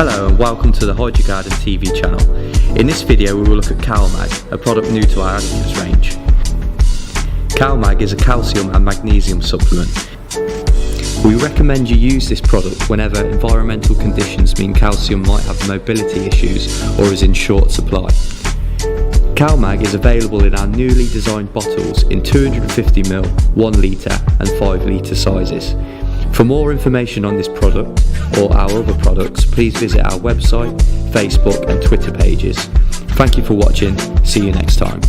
Hello and welcome to the Hide Your Garden TV channel. In this video we will look at Cal Mag, a product new to our additives range. Cal Mag is a calcium and magnesium supplement. We recommend you use this product whenever environmental conditions mean calcium might have mobility issues or is in short supply. Cal Mag is available in our newly designed bottles in 250ml, 1 litre and 5 litre sizes. For more information on this product or our other products, please visit our website, Facebook and Twitter pages. Thank you for watching. See you next time.